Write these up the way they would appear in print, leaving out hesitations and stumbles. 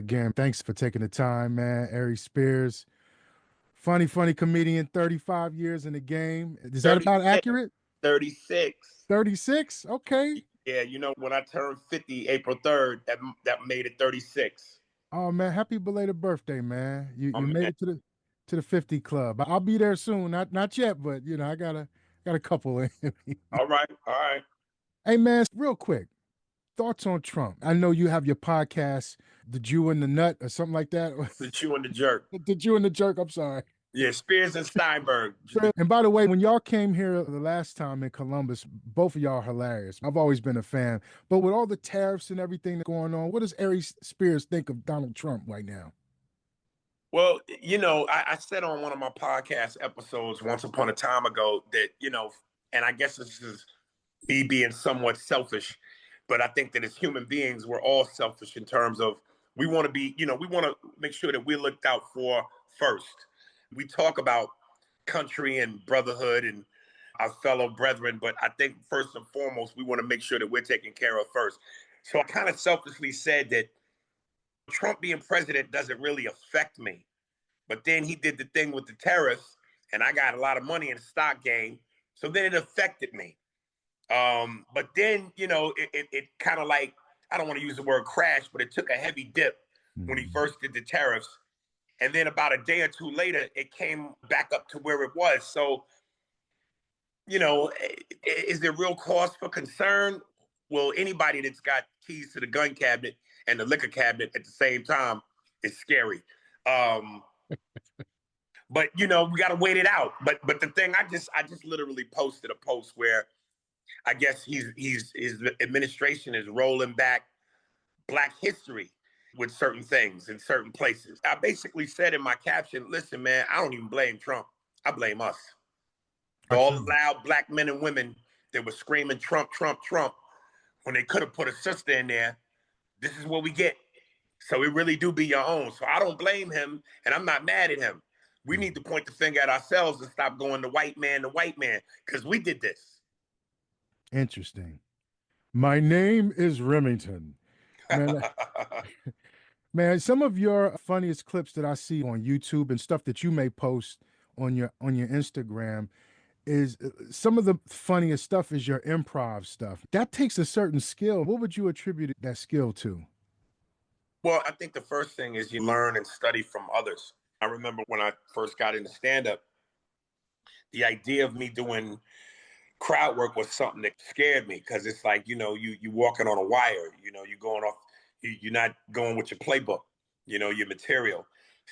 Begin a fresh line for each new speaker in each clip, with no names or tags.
Again, thanks for taking the time, man. Aries Spears, funny comedian, 35 years in the game. Is that about
36.
accurate?
36.
36? Okay.
Yeah, when I turned 50 April 3rd, that made it 36.
Oh man, happy belated birthday, man. You
Oh
you made
man.
it to the 50 club. I'll be there soon. Not yet, but I got a couple in me.
All right. All right.
Hey man, real quick. Thoughts on Trump? I know you have your podcast, The Jew and the Nut, or something like that.
The Chew and the Jerk.
The Jew and the Jerk, I'm sorry.
Yeah, Spears and Steinberg.
And by the way, when y'all came here the last time in Columbus, both of y'all are hilarious. I've always been a fan. But with all the tariffs and everything going on, what does Aries Spears think of Donald Trump right now?
Well, I said on one of my podcast episodes once upon a time ago that, and I guess this is me being somewhat selfish, but I think that as human beings, we're all selfish in terms of we want to be, we want to make sure that we're looked out for first. We talk about country and brotherhood and our fellow brethren, but I think first and foremost, we want to make sure that we're taken care of first. So I kind of selfishly said that Trump being president doesn't really affect me. But then he did the thing with the tariffs, and I got a lot of money in the stock game. So then it affected me. But then, it kind of like, I don't want to use the word crash, but it took a heavy dip when he first did the tariffs. And then about a day or two later, it came back up to where it was. So, is there real cause for concern? Well, anybody that's got keys to the gun cabinet and the liquor cabinet at the same time is scary. But we got to wait it out. But the thing, I just literally posted a post where I guess his administration is rolling back Black history with certain things in certain places. I basically said in my caption, listen, man, I don't even blame Trump. I blame us. All the loud Black men and women that were screaming Trump, Trump, Trump, when they could have put a sister in there. This is what we get. So it really do be your own. So I don't blame him, and I'm not mad at him. We need to point the finger at ourselves and stop going the white man, because we did this.
Interesting. My name is Remington. Man, man, some of your funniest clips that I see on YouTube and stuff that you may post on your Instagram is some of the funniest stuff is your improv stuff. That takes a certain skill. What would you attribute that skill to?
Well, I think the first thing is you learn and study from others. I remember when I first got into stand-up, the idea of me doing crowd work was something that scared me because it's like, you walking on a wire, you're going off, you're not going with your playbook, your material.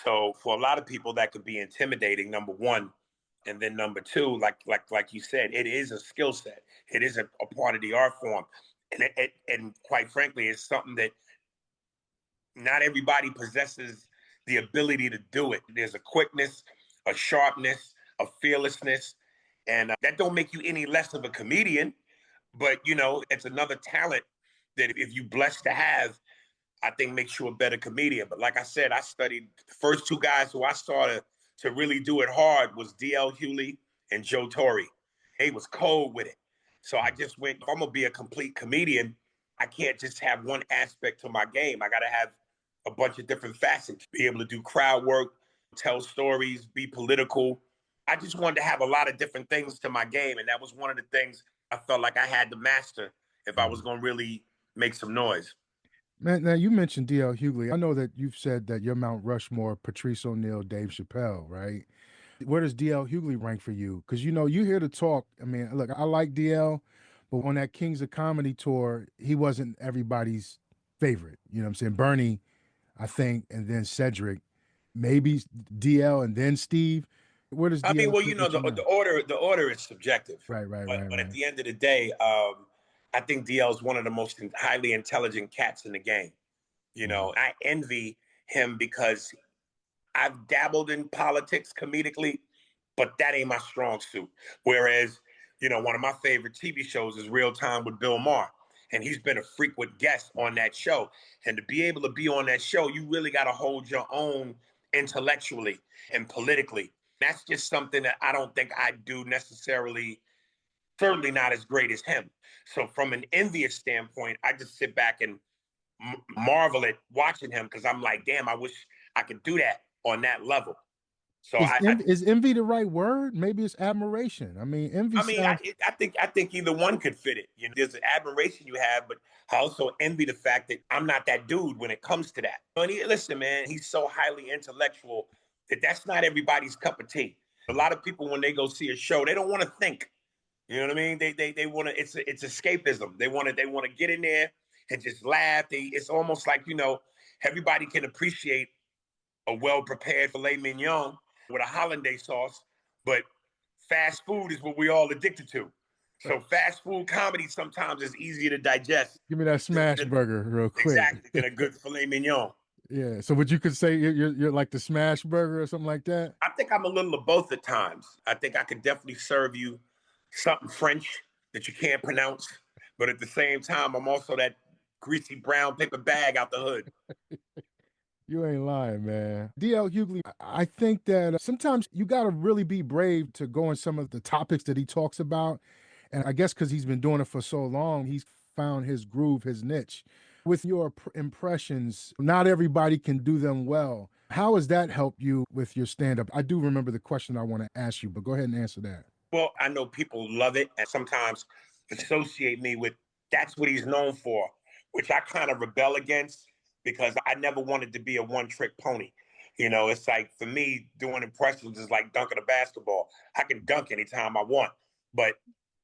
So for a lot of people that could be intimidating, number one. And then number two, like you said, it is a skill set. It is a part of the art form. And quite frankly, it's something that not everybody possesses the ability to do it. There's a quickness, a sharpness, a fearlessness, and that don't make you any less of a comedian, but it's another talent that if you're blessed to have, I think makes you a better comedian. But like I said, I studied the first two guys who I saw to really do it hard was DL Hughley and Joe Torre. He was cold with it. So I just went, if I'm gonna be a complete comedian, I can't just have one aspect to my game. I gotta have a bunch of different facets, be able to do crowd work, tell stories, be political. I just wanted to have a lot of different things to my game. And that was one of the things I felt like I had to master if I was gonna really make some noise.
Man, now you mentioned DL Hughley. I know that you've said that you're Mount Rushmore, Patrice O'Neal, Dave Chappelle, right? Where does DL Hughley rank for you? Because you're here to talk. I mean, look, I like DL, but on that Kings of Comedy tour, he wasn't everybody's favorite. You know what I'm saying? Bernie, I think, and then Cedric, maybe DL, and then Steve. Where does DL?
I mean, well, the order is subjective.
Right.
But at the end of the day, I think DL is one of the most highly intelligent cats in the game. I envy him because I've dabbled in politics comedically, but that ain't my strong suit. Whereas, one of my favorite TV shows is Real Time with Bill Maher, and he's been a frequent guest on that show. And to be able to be on that show, you really got to hold your own intellectually and politically. That's just something that I don't think I do necessarily, certainly not as great as him. So from an envious standpoint, I just sit back and marvel at watching him because I'm like, damn, I wish I could do that on that level. So
Is envy the right word? Maybe it's admiration. I mean, envy
I mean,
sounds.
I think either one could fit it. You know, there's an admiration you have, but I also envy the fact that I'm not that dude when it comes to that. And listen, man, he's so highly intellectual that that's not everybody's cup of tea. A lot of people when they go see a show, they don't want to think. You know what I mean? They want to. It's escapism. They want to get in there and just laugh. It's almost like everybody can appreciate a well prepared filet mignon with a hollandaise sauce, but fast food is what we all addicted to. So fast food comedy sometimes is easier to digest.
Give me that smash burger real quick.
Exactly, than a good filet mignon.
Yeah. So what you could say you're like the smash burger or something like that?
I think I'm a little of both at times. I think I could definitely serve you something French that you can't pronounce, but at the same time, I'm also that greasy brown paper bag out the hood.
You ain't lying, man. DL Hughley, I think that sometimes you got to really be brave to go in some of the topics that he talks about. And I guess because he's been doing it for so long, he's found his groove, his niche. With your impressions, not everybody can do them well. How has that helped you with your stand up? I do remember the question I want to ask you, but go ahead and answer that.
Well, I know people love it and sometimes associate me with that's what he's known for, which I kind of rebel against because I never wanted to be a one trick pony. It's like for me, doing impressions is like dunking a basketball. I can dunk anytime I want, but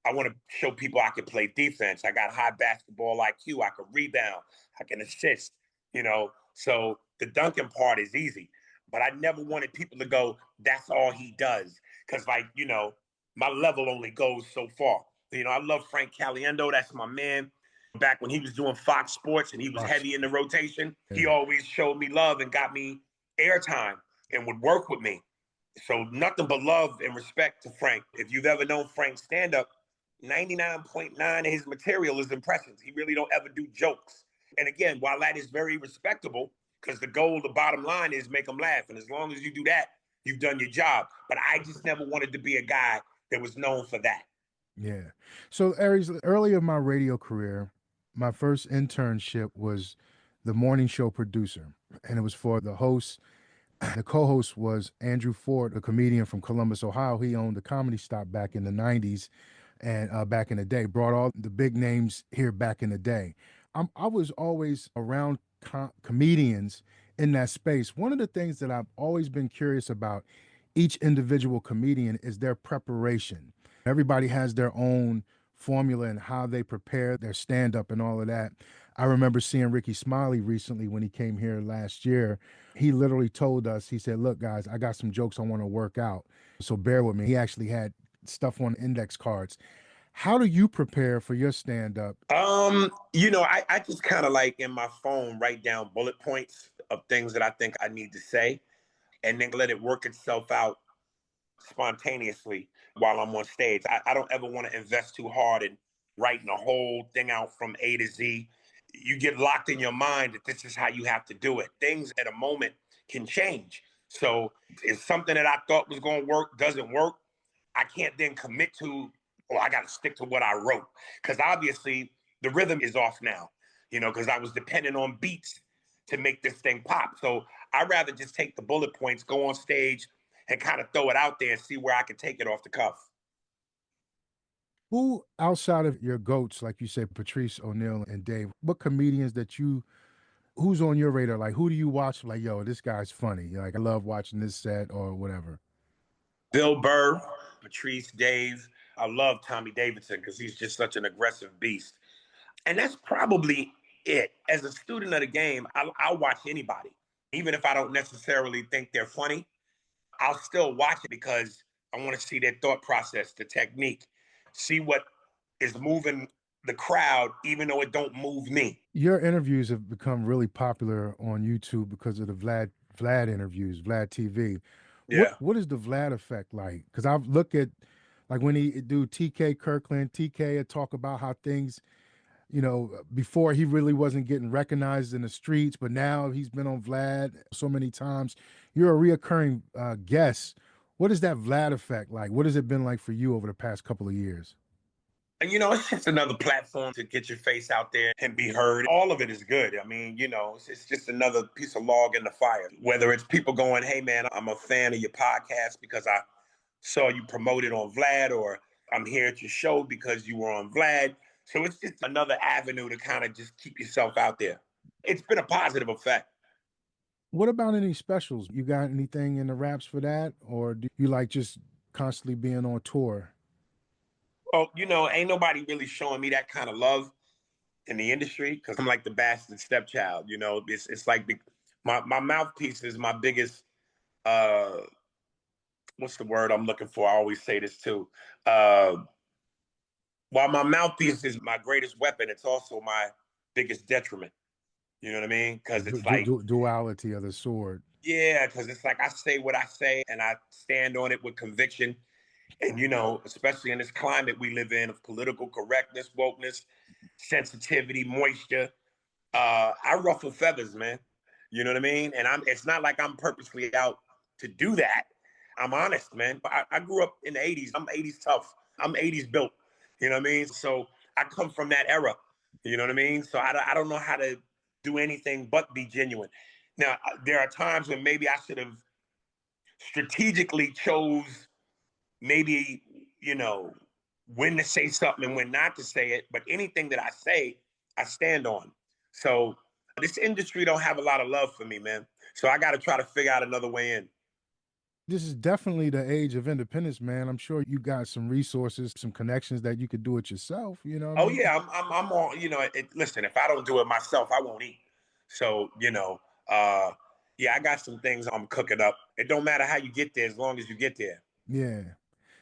I want to show people I can play defense. I got high basketball IQ. I can rebound. I can assist, So the dunking part is easy, but I never wanted people to go, that's all he does. Cause my level only goes so far. I love Frank Caliendo. That's my man. Back when he was doing Fox Sports and he was heavy in the rotation, he always showed me love and got me airtime and would work with me. So nothing but love and respect to Frank. If you've ever known Frank stand up, 99.9 of his material is impressions. He really don't ever do jokes. And again, while that is very respectable, because the goal, the bottom line is make them laugh. And as long as you do that, you've done your job. But I just never wanted to be a guy that was known for that.
Yeah. So, Aries, early in my radio career, my first internship was the morning show producer, and it was for the host. The co-host was Andrew Ford, a comedian from Columbus, Ohio. He owned the Comedy Stop back in the 90s and back in the day, brought all the big names here back in the day. I was always around comedians in that space. One of the things that I've always been curious about each individual comedian is their preparation. Everybody has their own formula and how they prepare their stand-up and all of that. I remember seeing Ricky Smiley recently when he came here last year. He literally told us, he said, look, guys, I got some jokes I want to work out. So bear with me. He actually had stuff on index cards. How do you prepare for your stand-up?
I just kind of like in my phone write down bullet points of things that I think I need to say and then let it work itself out spontaneously while I'm on stage. I don't ever want to invest too hard in writing a whole thing out from A to Z. You get locked in your mind that this is how you have to do it. Things at a moment can change. So if something that I thought was going to work doesn't work, I can't then commit to, oh, I got to stick to what I wrote. Because obviously the rhythm is off now, because I was dependent on beats to make this thing pop. So I'd rather just take the bullet points, go on stage, and kind of throw it out there and see where I can take it off the cuff.
Who outside of your goats, like you said, Patrice O'Neal and Dave, what comedians who's on your radar? Like, who do you watch? Like, yo, this guy's funny. Like, I love watching this set or whatever.
Bill Burr, Patrice, Dave. I love Tommy Davidson because he's just such an aggressive beast. And that's probably it. As a student of the game, I'll watch anybody. Even if I don't necessarily think they're funny, I'll still watch it because I want to see their thought process, the technique, see what is moving the crowd, even though it don't move me.
Your interviews have become really popular on YouTube because of the Vlad interviews, Vlad TV.
Yeah.
What is the Vlad effect like? Because I've looked at like when he do TK Kirkland, TK would talk about how things, before he really wasn't getting recognized in the streets, but now he's been on Vlad so many times. You're a reoccurring guest. What is that Vlad effect like? What has it been like for you over the past couple of years?
And, it's just another platform to get your face out there and be heard. All of it is good. I mean, it's just another piece of log in the fire. Whether it's people going, hey, man, I'm a fan of your podcast because I saw you promoted on VLAD, or I'm here at your show because you were on VLAD. So it's just another avenue to kind of just keep yourself out there. It's been a positive effect.
What about any specials? You got anything in the wraps for that? Or do you like just constantly being on tour?
Well, ain't nobody really showing me that kind of love in the industry because I'm like the bastard stepchild. It's like my mouthpiece is my biggest. Uh, what's the word I'm looking for? I always say this too. While my mouthpiece is my greatest weapon, it's also my biggest detriment. You know what I mean? Because it's like,
Duality of the sword.
yeah, because it's like I say what I say and I stand on it with conviction. And, especially in this climate we live in of political correctness, wokeness, sensitivity, moisture, I ruffle feathers, man. You know what I mean? And it's not like I'm purposely out to do that. I'm honest, man. I grew up in the 80s. I'm 80s tough. I'm 80s built. You know what I mean? So I come from that era. You know what I mean? So I don't know how to do anything but be genuine. Now, there are times when maybe I should have strategically chose maybe, when to say something and when not to say it. But anything that I say, I stand on. So this industry don't have a lot of love for me, man. So I got to try to figure out another way in.
This is definitely the age of independence, man. I'm sure you got some resources, some connections that you could do it yourself. You know what I
Oh
mean?
yeah, I'm all. Listen, if I don't do it myself, I won't eat. So uh, yeah, I got some things I'm cooking up. It don't matter how you get there, as long as you get there.
Yeah.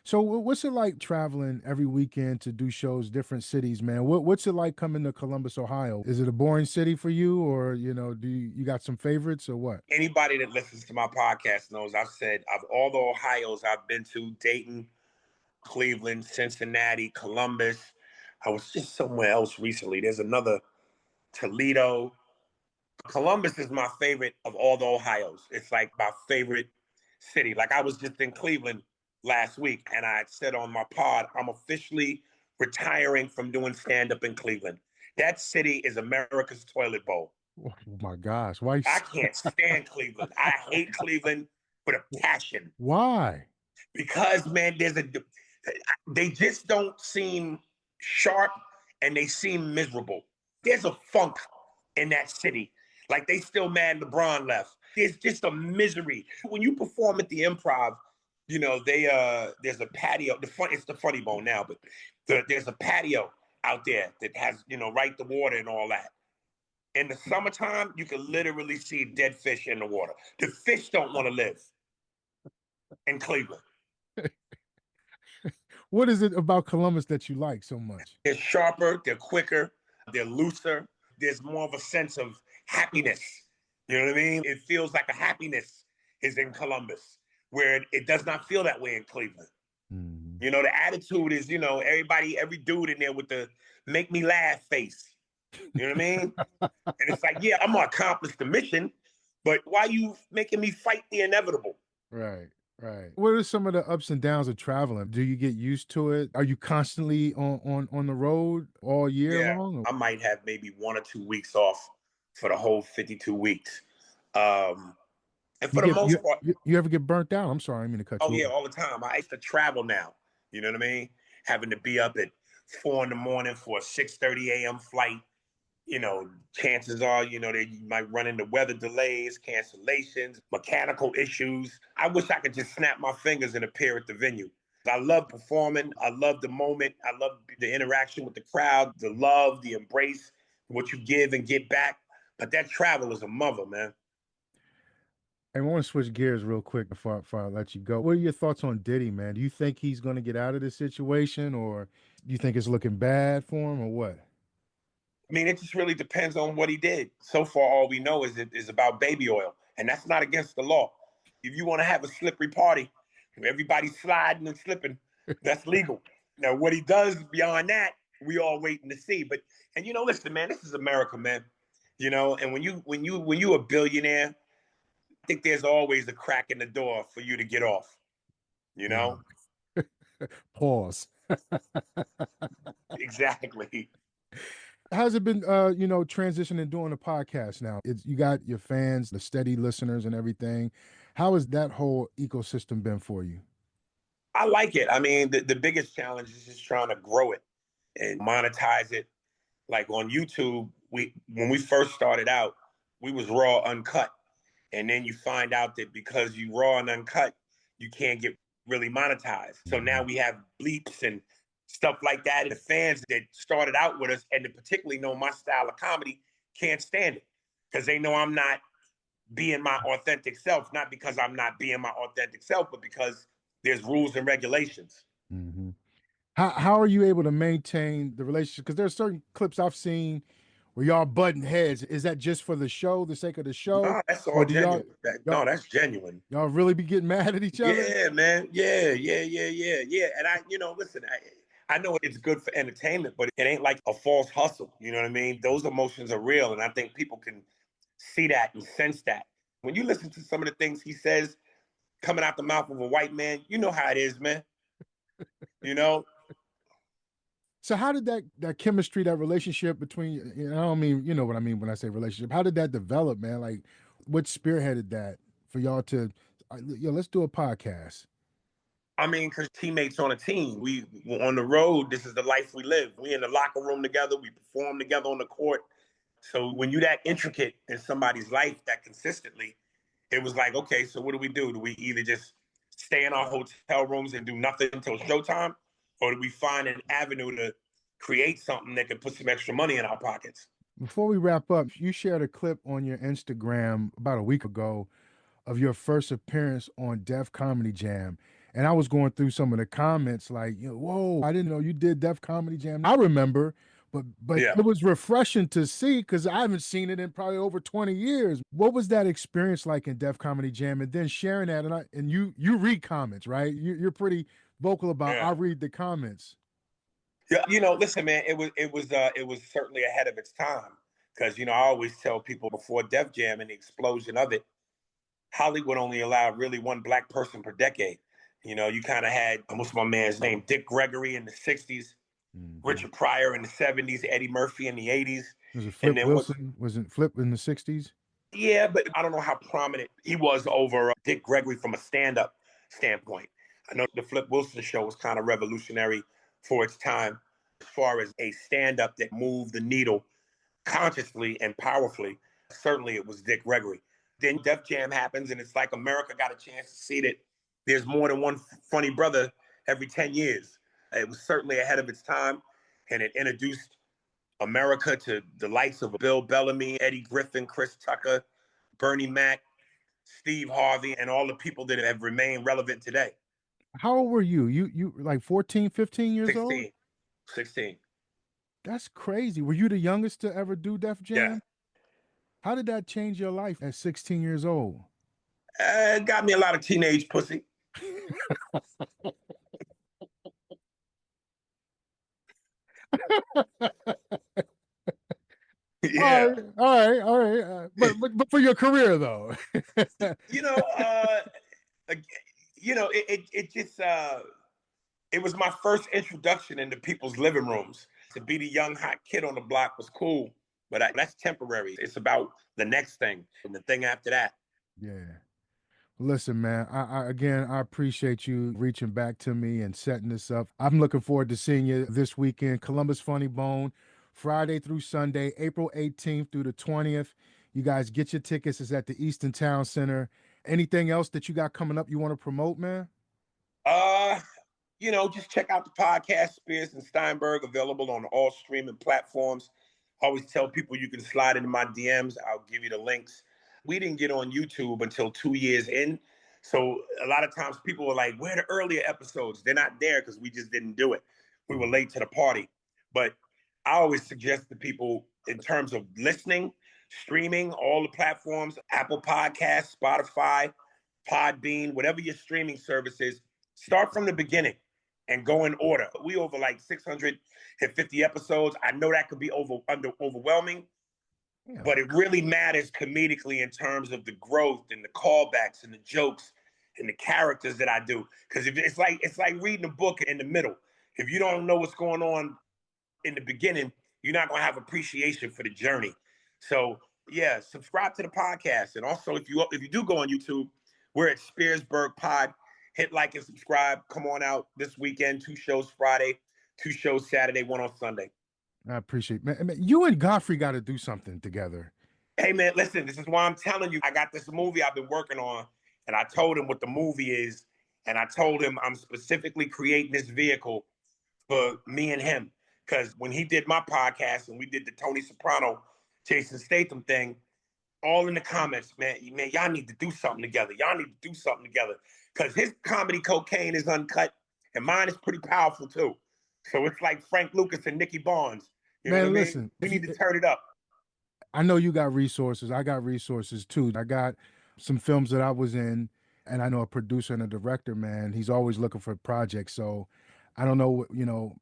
So what's it like traveling every weekend to do shows, different cities, man? What's it like coming to Columbus, Ohio? Is it a boring city for you, or do you got some favorites or what?
Anybody that listens to my podcast knows I've said of all the Ohio's I've been to, Dayton, Cleveland, Cincinnati, Columbus. I was just somewhere else recently. There's another Toledo. Columbus is my favorite of all the Ohio's. It's like my favorite city. Like I was just in Cleveland last week and I said on my pod, I'm officially retiring from doing stand up in Cleveland. That city is America's toilet bowl.
Oh my gosh, why?
I can't stand Cleveland. I hate Cleveland with a passion
Why?
because, man, they just don't seem sharp and they seem miserable. There's a funk in that city. Like they still mad LeBron left. There's just a misery. When you perform at the improv, there's a patio. It's the Funny Bone now, but there's a patio out there that has, right, the water and all that. In the summertime, you can literally see dead fish in the water. The fish don't want to live in Cleveland.
What is it about Columbus that you like so much?
They're sharper, they're quicker, they're looser. There's more of a sense of happiness. You know what I mean? It feels like a happiness is in Columbus, where it does not feel that way in Cleveland.
Mhm.
The attitude is, every dude in there with the make me laugh face. You know what I mean? And it's like, yeah, I'm gonna accomplish the mission, but why you making me fight the inevitable?
Right, right. What are some of the ups and downs of traveling? Do you get used to it? Are you constantly on the road all year
Yeah,
long?
I might have maybe 1 or 2 weeks off for the whole 52 weeks. And
You
for the
get
most part,
you ever get burnt out? I'm sorry, I didn't mean to cut
oh
you
yeah,
off.
all the time. I used to travel now. You know what I mean? Having to be up at 4 in the morning for a 6:30 a.m. flight. Chances are, they might run into weather delays, cancellations, mechanical issues. I wish I could just snap my fingers and appear at the venue. I love performing. I love the moment. I love the interaction with the crowd, the love, the embrace, what you give and get back. But that travel is a mother, man.
I want to switch gears real quick before I let you go. What are your thoughts on Diddy, man? Do you think he's going to get out of this situation, or do you think it's looking bad for him, or what?
I mean, it just really depends on what he did. So far, all we know is it is about baby oil, and that's not against the law. If you want to have a slippery party, everybody's sliding and slipping, that's legal. Now, what he does beyond that, we all waiting to see. But listen, man, this is America, man. And when you a billionaire, I think there's always a crack in the door for you to get off. You
Wow.
know,
Pause.
Exactly.
How's it been, transitioning doing a podcast now? It's you got your fans, the steady listeners and everything. How has that whole ecosystem been for you?
I like it. I mean, the biggest challenge is just trying to grow it and monetize it. Like on YouTube, when we first started out, we was raw uncut. And then you find out that because you raw and uncut, you can't get really monetized. So now
Mhm.
we have bleeps and stuff like that. And the fans that started out with us and that particularly know my style of comedy can't stand it because they know I'm not being my authentic self, not because I'm not being my authentic self, but because there's rules and regulations.
Mhm. How are you able to maintain the relationship? Because there are certain clips I've seen where y'all button heads. Is that just for the show, the sake of the show,
No, that's all
or do y'all
genuine.
y'all
No, that's genuine.
y'all really be getting mad at each other?
Yeah, man. Yeah. And listen, I know it's good for entertainment, but it ain't like a false hustle. You know what I mean? Those emotions are real. And I think people can see that and sense that. When you listen to some of the things he says coming out the mouth of a white man, you know how it is, man. You know?
So how did that chemistry, that relationship between, I don't mean, you know what I mean when I say relationship. How did that develop, man? Like, what spearheaded that for y'all to, let's do a podcast.
I mean, because teammates on a team, we on the road. This is the life we live. We in the locker room together. We perform together on the court. So when you that intricate in somebody's life that consistently, it was like, okay, so what do we do? Do we either just stay in our hotel rooms and do nothing until showtime, or do we find an avenue to create something that can put some extra money in our pockets?
Before we wrap up, you shared a clip on your Instagram about a week ago of your first appearance on Def Comedy Jam. And I was going through some of the comments like, whoa, I didn't know you did Def Comedy Jam. I remember, but
Yeah.
it was refreshing to see because I haven't seen it in probably over 20 years. What was that experience like in Def Comedy Jam? And then sharing that, and you read comments, right? You're pretty vocal about
Yeah.
I read the comments.
Yeah, listen, man, it was certainly ahead of its time because I always tell people before Def Jam and the explosion of it, Hollywood only allowed really one black person per decade. You kind of had what's my man's name, Dick Gregory in the '60s,
Mhm.
Richard Pryor in the '70s, Eddie Murphy in the '80s,
Was it
and
Flip
then what?
Wilson? Was it Flip in the 60s?
Yeah, but I don't know how prominent he was over Dick Gregory from a stand-up standpoint. I know the Flip Wilson show was kind of revolutionary for its time as far as a stand-up that moved the needle consciously and powerfully. Certainly, it was Dick Gregory. Then Def Jam happens, and it's like America got a chance to see that there's more than one funny brother every 10 years. It was certainly ahead of its time, and it introduced America to the likes of Bill Bellamy, Eddie Griffin, Chris Tucker, Bernie Mac, Steve Harvey, and all the people that have remained relevant today.
How old were you? You like 14, 15 years old?
16, 16.
That's crazy. Were you the youngest to ever do Def
Yeah.
Jam? How did that change your life at 16 years old?
It got me a lot of teenage pussy.
All
Yeah.
right, all right, all right. But for your career though.
you know, uh, it just it was my first introduction into people's living rooms. To be the young hot kid on the block was cool, but that's temporary. It's about the next thing and the thing after that.
Yeah. Listen, man, I appreciate you reaching back to me and setting this up. I'm looking forward to seeing you this weekend, Columbus Funny Bone, Friday through Sunday, April 18th through the 20th. You guys get your tickets. It's at the Easton Town Center. Anything else that you got coming up you want to promote, man?
Uh, just check out the podcast Spears and Steinberg, available on all streaming platforms. Always tell people you can slide into my DMs. I'll give you the links. We didn't get on YouTube until 2 years in. So a lot of times people were like, where are the earlier episodes? They're not there because we just didn't do it. We were late to the party. But I always suggest to people in terms of listening, streaming, all the platforms, Apple Podcasts, Spotify, Podbean, whatever your streaming service is, start from the beginning and go in order. We over like 650 episodes. I know that could be overwhelming,
Yeah.
but it really matters comedically in terms of the growth and the callbacks and the jokes and the characters that I do. Because it's like reading a book in the middle. If you don't know what's going on in the beginning, you're not going to have appreciation for the journey. So yeah, subscribe to the podcast. And also if you do go on YouTube, we're at Spearsburg Pod. Hit like and subscribe. Come on out this weekend. 2 shows Friday, 2 shows Saturday, 1 on Sunday.
I appreciate it. Man, you and Godfrey got to do something together.
Hey man, listen, this is why I'm telling you, I got this movie I've been working on, and I told him what the movie is, and I told him I'm specifically creating this vehicle for me and him. Because when he did my podcast and we did the Tony Soprano, Jason Statham thing, all in the comments, man, y'all need to do something together. Y'all need to do something together. Because his comedy Cocaine is uncut, and mine is pretty powerful too. So it's like Frank Lucas and Nicky Barnes. You know what I mean?
Listen,
we need to turn it up.
I know you got resources. I got resources too. I got some films that I was in, and I know a producer and a director, man. He's always looking for projects. So I don't know,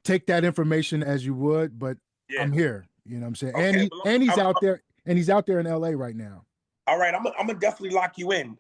take that information as you would, but yeah. I'm here. You know what I'm saying?
Okay,
and he's out there, and he's out there in LA right now.
All right, I'm gonna definitely lock you in.